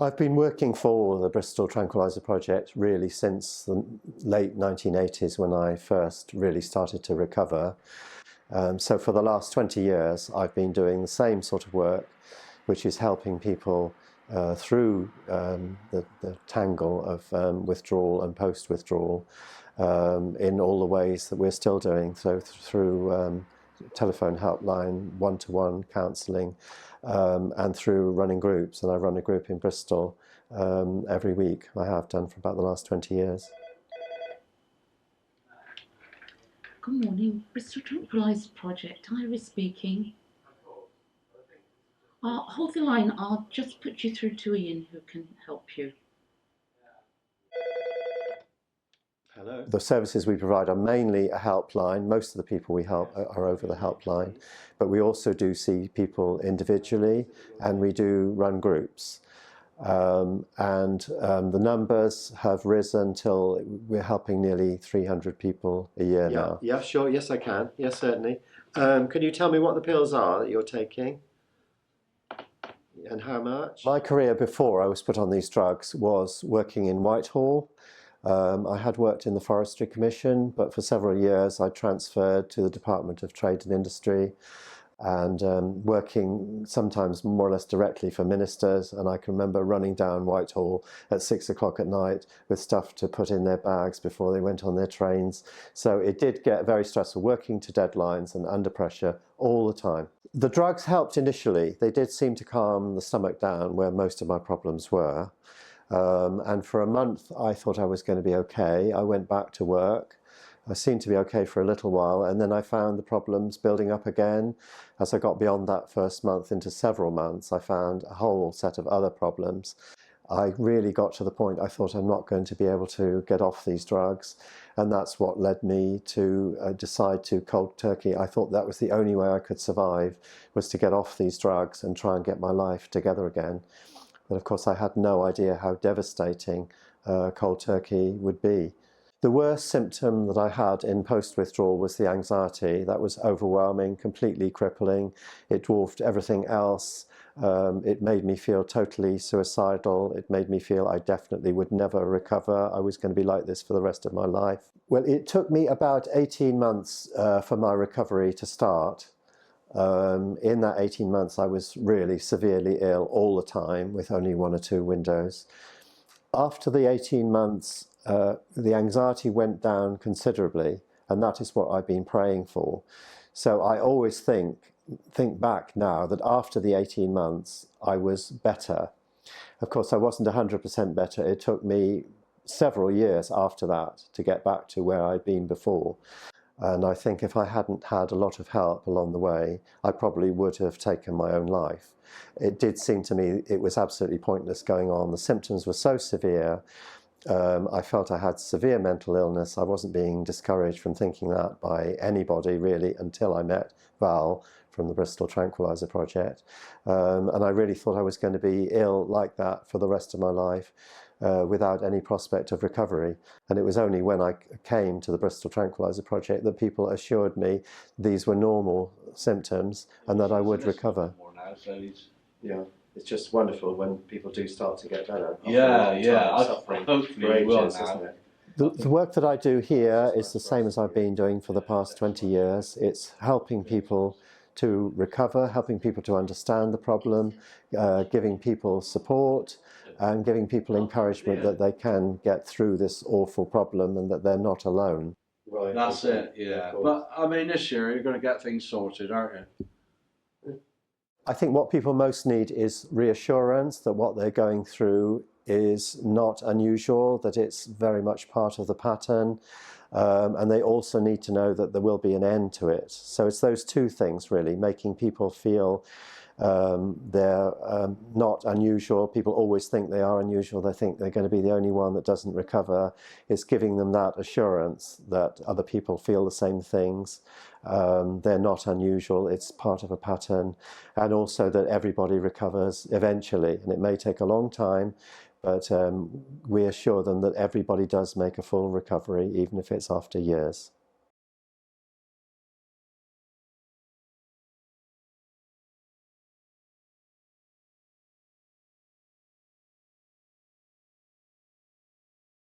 I've been working for the Bristol Tranquiliser Project really since the late 1980s when I first really started to recover. So for the last 20 years I've been doing the same sort of work, which is helping people through the tangle of withdrawal and post-withdrawal in all the ways that we're still doing, so through telephone helpline, one-to-one counselling, and through running groups. And I run a group in Bristol every week. I have done for about the last 20 years. Good morning, Bristol Tranquiliser Project. Iris speaking. Hold the line, I'll just put you through to Ian who can help you. Hello. The services we provide are mainly a helpline. Most of the people we help are over the helpline, but we also do see people individually and we do run groups. The numbers have risen till we're helping nearly 300 people a year now. Yeah, sure. Yes, I can. Yes, certainly. Can you tell me what the pills are that you're taking? And how much? My career before I was put on these drugs was working in Whitehall. I had worked in the Forestry Commission, but for several years I transferred to the Department of Trade and Industry and working sometimes more or less directly for ministers. And I can remember running down Whitehall at 6 o'clock at night with stuff to put in their bags before they went on their trains. So it did get very stressful, working to deadlines and under pressure all the time. The drugs helped initially. They did seem to calm the stomach down where most of my problems were. And for a month I thought I was going to be okay. I went back to work. I seemed to be okay for a little while, and then I found the problems building up again. As I got beyond that first month into several months, I found a whole set of other problems. I really got to the point I thought I'm not going to be able to get off these drugs, and that's what led me to decide to cold turkey. I thought that was the only way I could survive, was to get off these drugs and try and get my life together again. But of course I had no idea how devastating cold turkey would be. The worst symptom that I had in post-withdrawal was the anxiety. That was overwhelming, completely crippling. It dwarfed everything else. It made me feel totally suicidal. It made me feel I definitely would never recover. I was going to be like this for the rest of my life. Well, it took me about 18 months for my recovery to start. In that 18 months I was really severely ill all the time with only 1 or 2 windows. After the 18 months the anxiety went down considerably, and that is what I've been praying for. So I always think back now that after the 18 months I was better. Of course I wasn't 100% better. It took me several years after that to get back to where I'd been before. And I think if I hadn't had a lot of help along the way, I probably would have taken my own life. It did seem to me it was absolutely pointless going on. The symptoms were so severe. I felt I had severe mental illness. I wasn't being discouraged from thinking that by anybody really until I met Val from the Bristol Tranquiliser Project. And I really thought I was going to be ill like that for the rest of my life without any prospect of recovery. And it was only when I came to the Bristol Tranquiliser Project that people assured me these were normal symptoms and that I would recover. Yeah. It's just wonderful when people do start to get better. Hopefully it will now. The work that I do here is the same as I've been doing for the past 20 years. It's helping people to recover, helping people to understand the problem, giving people support, and giving people encouragement that they can get through this awful problem and that they're not alone. Right. That's it, yeah. But I mean, this year you're going to get things sorted, aren't you? I think what people most need is reassurance that what they're going through is not unusual, that it's very much part of the pattern, and they also need to know that there will be an end to it. So it's those two things really, making people feel they're not unusual. People always think they are unusual. They think they're going to be the only one that doesn't recover. It's giving them that assurance that other people feel the same things. They're not unusual. It's part of a pattern. And also that everybody recovers eventually. And it may take a long time, but we assure them that everybody does make a full recovery, even if it's after years.